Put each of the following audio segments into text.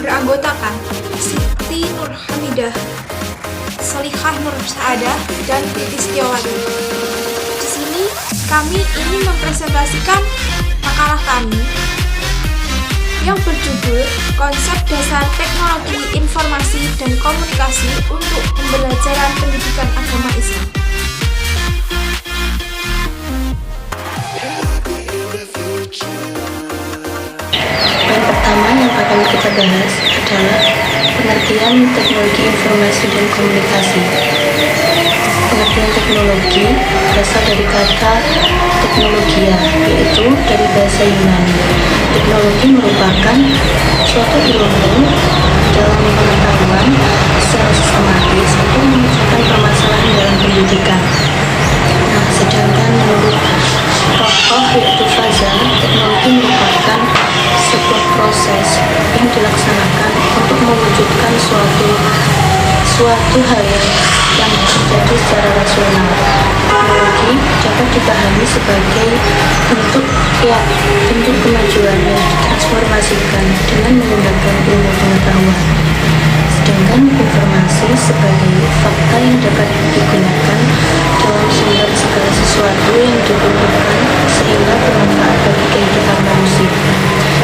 beranggotakan Siti Nurhamidah, Solihah Nur Saadah, dan Titi Setiawati. Di sini kami ingin mempresentasikan makalah kami yang berjudul Konsep Dasar Teknologi Informasi dan Komunikasi untuk Pembelajaran Pendidikan Agama Islam. Yang pertama yang akan kita bahas adalah pengertian teknologi informasi dan komunikasi. Pengertian teknologi berasal dari kata teknologia, yaitu dari bahasa Yunani. Teknologi merupakan suatu ilmu dalam pengetahuan secara sistematis untuk memecahkan permasalahan dalam pendidikan. Nah, sedangkan menurut tokoh yaitu Fazal, teknologi merupakan sebuah proses yang dilaksanakan untuk mewujudkan suatu hal yang terjadi secara rasional. Teknologi dapat dipahami sebagai bentuk kemajuan yang ditransformasikan dengan menggunakan ilmu pengetahuan. Sedangkan informasi sebagai fakta yang dapat digunakan dalam sumber segala sesuatu yang dibutuhkan sehingga bermanfaat bagi kehidupan manusia.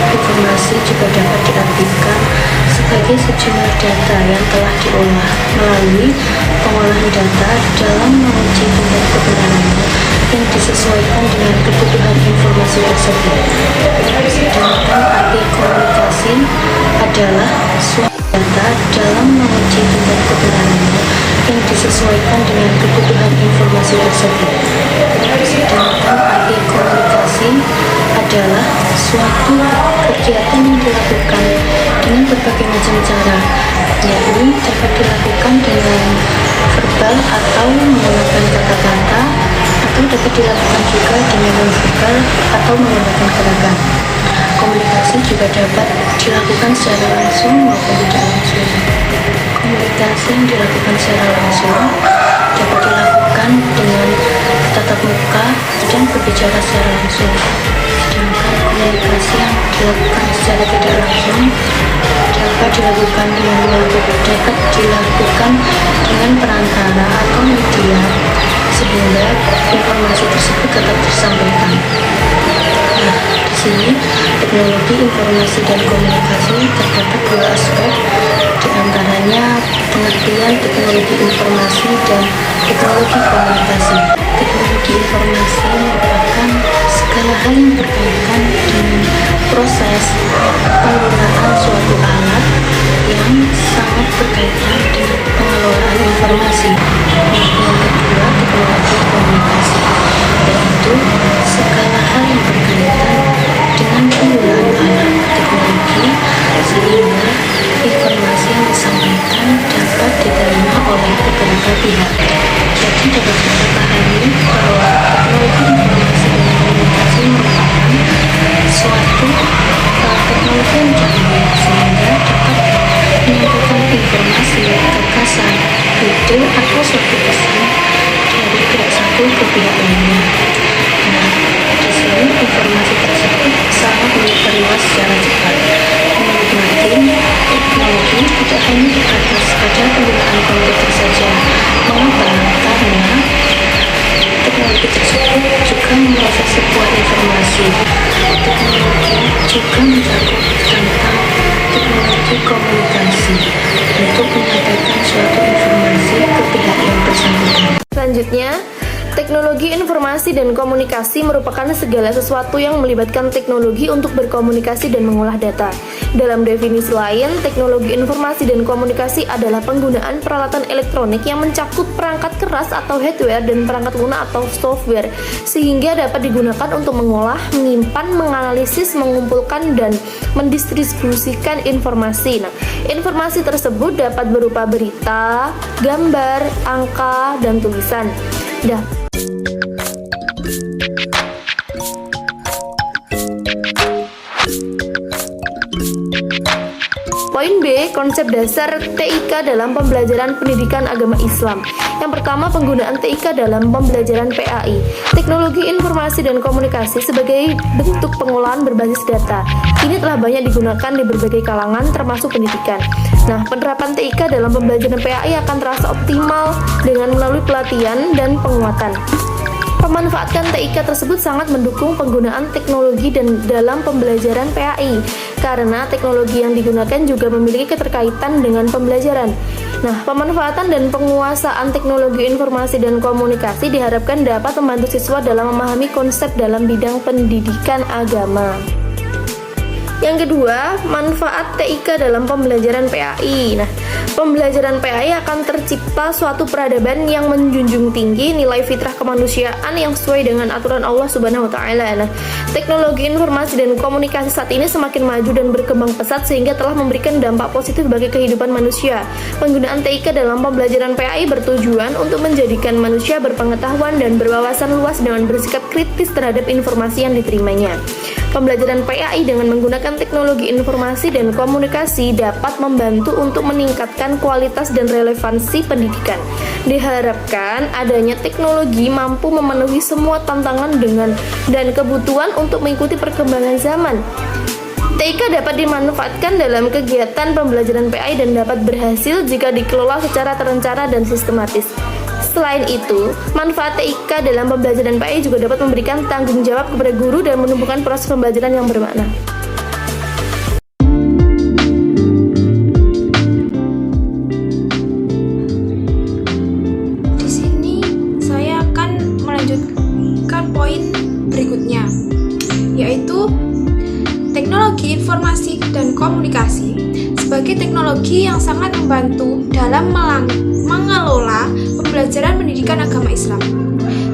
Informasi juga dapat diartikan sebagai sejumlah data yang telah diolah melalui pengolahan data dalam menguji tingkat kebenarannya yang disesuaikan dengan kebutuhan informasi tersebut. Sedangkan arti komunikasi adalah suatu data dalam menguji tingkat kebenarannya yang disesuaikan dengan kebutuhan informasi tersebut. Sedangkan arti komunikasi adalah suatu kegiatan yang dilakukan dengan berbagai macam cara, yakni dapat dilakukan dengan verbal atau menggunakan kata-kata, atau dapat dilakukan juga dengan non-verbal atau menggunakan gerakan. Komunikasi juga dapat dilakukan secara langsung maupun tidak langsung. Komunikasi yang dilakukan secara langsung dapat dilakukan dengan tatap muka dan berbicara secara langsung. Sedangkan komunikasi yang dilakukan secara tidak langsung dapat dilakukan dengan perantara atau media, sehingga informasi tersebut tetap tersampaikan. Nah, di sini teknologi informasi dan komunikasi terdapat dua aspek, diantaranya pengertian teknologi informasi dan teknologi komunikasi. Teknologi informasi merupakan segala hal yang berkaitan dengan proses penggunaan suatu alat yang sangat berkaitan dengan pengelolaan informasi. Yang kedua, teknologi komunikasi, yaitu segala hal yang berkaitan dengan penggunaan alat teknologi sehingga informasi yang disampaikan dapat diterima oleh beberapa pihak. Jadi dapat kita pahami bahwa teknologi informasi dan komunikasi merupakan suatu teknologi yang canggih sehingga dapat menyampaikan informasi, gagasan, ide atau suatu pesan dari pihak satu ke pihak lainnya. Nah, di sini informasi tersebut sangat menyebar secara cepat. Menurut Martin, teknologi tidak hanya terbatas pada penggunaan komputer saja. Mengapa? Karena teknologi tersebut juga memproses sebuah informasi. Teknologi juga mencakup tentang teknologi komunikasi untuk menyampaikan suatu informasi ke pihak yang bersangkutan. Selanjutnya, teknologi informasi dan komunikasi merupakan segala sesuatu yang melibatkan teknologi untuk berkomunikasi dan mengolah data. Dalam definisi lain, teknologi informasi dan komunikasi adalah penggunaan peralatan elektronik yang mencakup perangkat keras atau hardware dan perangkat lunak atau software, sehingga dapat digunakan untuk mengolah, menyimpan, menganalisis, mengumpulkan, dan mendistribusikan informasi. Nah, informasi tersebut dapat berupa berita, gambar, angka, dan tulisan. Poin B, konsep dasar TIK dalam pembelajaran pendidikan agama Islam. Yang pertama, penggunaan TIK dalam pembelajaran PAI, teknologi informasi dan komunikasi sebagai bentuk pengolahan berbasis data. Ini telah banyak digunakan di berbagai kalangan termasuk pendidikan. Nah, penerapan TIK dalam pembelajaran PAI akan terasa optimal dengan melalui pelatihan dan penguatan. Pemanfaatan TIK tersebut sangat mendukung penggunaan teknologi dan dalam pembelajaran PAI karena teknologi yang digunakan juga memiliki keterkaitan dengan pembelajaran. Nah, pemanfaatan dan penguasaan teknologi informasi dan komunikasi diharapkan dapat membantu siswa dalam memahami konsep dalam bidang pendidikan agama. Yang kedua, manfaat TIK dalam pembelajaran PAI. Nah, pembelajaran PAI akan tercipta suatu peradaban yang menjunjung tinggi nilai fitrah kemanusiaan yang sesuai dengan aturan Allah Subhanahu wa taala. Nah, teknologi informasi dan komunikasi saat ini semakin maju dan berkembang pesat sehingga telah memberikan dampak positif bagi kehidupan manusia. Penggunaan TIK dalam pembelajaran PAI bertujuan untuk menjadikan manusia berpengetahuan dan berwawasan luas dengan bersikap kritis terhadap informasi yang diterimanya. Pembelajaran PAI dengan menggunakan teknologi informasi dan komunikasi dapat membantu untuk meningkatkan kualitas dan relevansi pendidikan. Diharapkan adanya teknologi mampu memenuhi semua tantangan dan kebutuhan untuk mengikuti perkembangan zaman. TIK dapat dimanfaatkan dalam kegiatan pembelajaran PAI dan dapat berhasil jika dikelola secara terencana dan sistematis. Selain itu, manfaat TIK dalam pembelajaran PAI juga dapat memberikan tanggung jawab kepada guru dan menumbuhkan proses pembelajaran yang bermakna. Di sini saya akan melanjutkan poin berikutnya, yaitu teknologi informasi dan komunikasi sebagai teknologi yang sangat membantu dalam mengelola pembelajaran pendidikan agama Islam.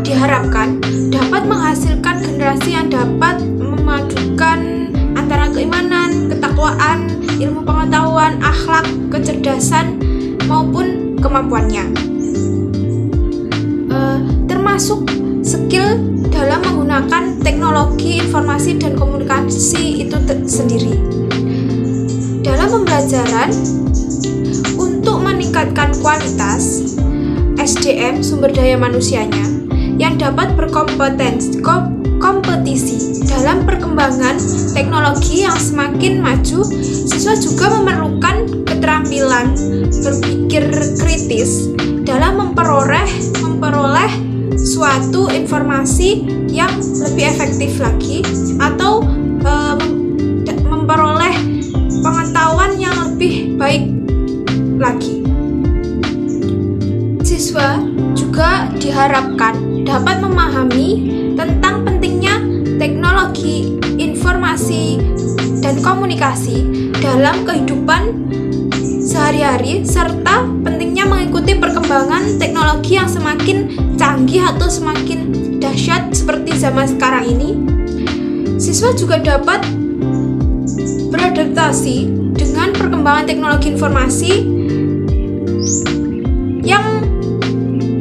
Diharapkan dapat menghasilkan generasi yang dapat memadukan antara keimanan, ketakwaan, ilmu pengetahuan, akhlak, kecerdasan, maupun kemampuannya. Termasuk skill dalam menggunakan teknologi informasi dan komunikasi itu sendiri. Dalam pembelajaran, untuk meningkatkan kualitas SDM sumber daya manusianya yang dapat berkompetisi dalam perkembangan teknologi yang semakin maju, siswa juga memerlukan keterampilan berpikir kritis dalam memperoleh suatu informasi yang lebih efektif lagi atau memperoleh pengetahuan yang lebih baik lagi. Siswa juga diharapkan dapat memahami tentang pentingnya teknologi informasi dan komunikasi dalam kehidupan sehari-hari serta pentingnya mengikuti perkembangan teknologi yang semakin canggih atau semakin dahsyat seperti zaman sekarang ini. Siswa juga dapat beradaptasi dengan perkembangan teknologi informasi yang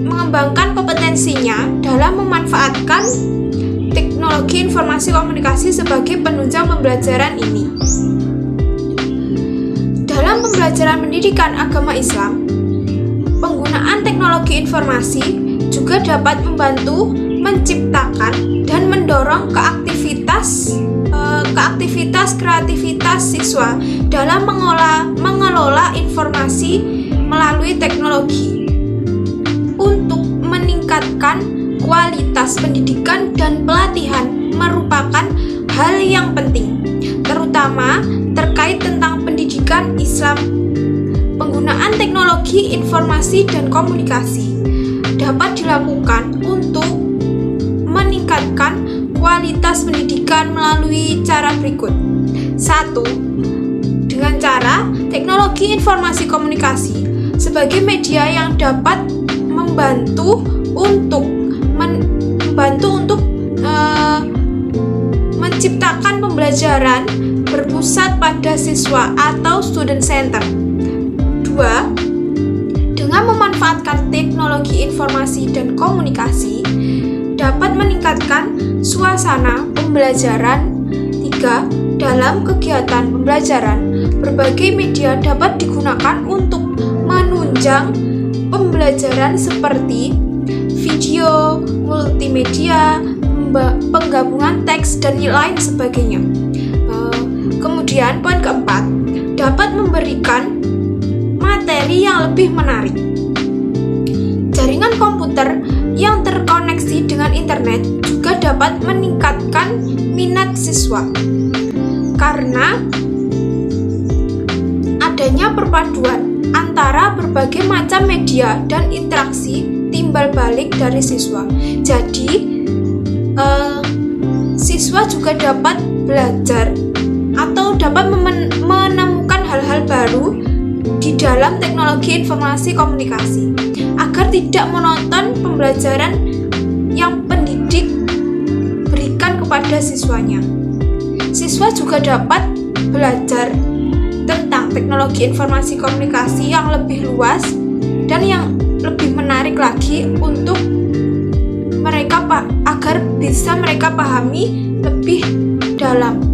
mengembangkan kompetensinya dalam memanfaatkan teknologi informasi komunikasi sebagai penunjang pembelajaran ini. Dalam pembelajaran pendidikan agama Islam, penggunaan teknologi informasi juga dapat membantu menciptakan dan mendorong kreativitas siswa dalam mengelola informasi melalui teknologi untuk meningkatkan kualitas pendidikan dan pelatihan merupakan hal yang penting, terutama terkait tentang pendidikan Islam. Penggunaan teknologi informasi dan komunikasi dapat dilakukan untuk meningkatkan kualitas pendidikan melalui cara berikut. 1. Dengan cara teknologi informasi komunikasi sebagai media yang dapat membantu untuk menciptakan pembelajaran berpusat pada siswa atau student center. 2. Dengan memanfaatkan teknologi informasi dan komunikasi dapat meningkatkan suasana pembelajaran. 3. Dalam kegiatan pembelajaran berbagai media dapat digunakan untuk menunjang pembelajaran seperti video, multimedia, penggabungan teks, dan lain sebagainya. Kemudian poin keempat, dapat memberikan materi yang lebih menarik. Jaringan komputer yang terkoneksi dengan internet juga dapat meningkatkan minat siswa karena adanya perpaduan antara berbagai macam media dan interaksi timbal balik dari siswa. Jadi siswa juga dapat belajar atau dapat menemukan hal-hal baru di dalam teknologi informasi komunikasi agar tidak menonton pembelajaran yang pendidik berikan kepada siswanya. Siswa juga dapat belajar tentang teknologi informasi komunikasi yang lebih luas dan yang lebih menarik lagi untuk mereka agar bisa mereka pahami lebih dalam.